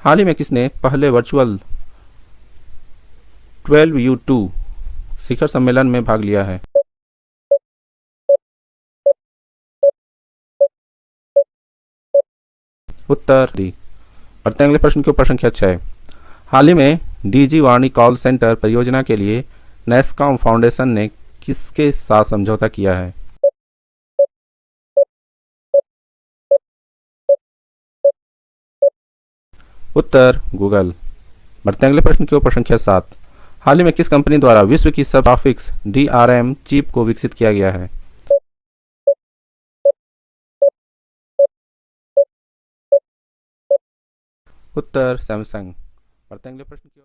हाल ही में किसने पहले वर्चुअल 12U2 शिखर सम्मेलन में भाग लिया है? उत्तर डी। बढ़ते हैं अगले प्रश्न के ऊपर। संख्या 6। हाल ही में डीजी वाणी कॉल सेंटर परियोजना के लिए नेस्कॉम फाउंडेशन ने किसके साथ समझौता किया है? उत्तर गूगल। बढ़ते हैं अगले प्रश्न के ऊपर। संख्या 7। हाल ही में किस कंपनी द्वारा विश्व की सब ग्राफिक्स DRM चिप को विकसित किया गया है? उत्तर सैमसंग। बढ़ते हैं अगले प्रश्न की ओर।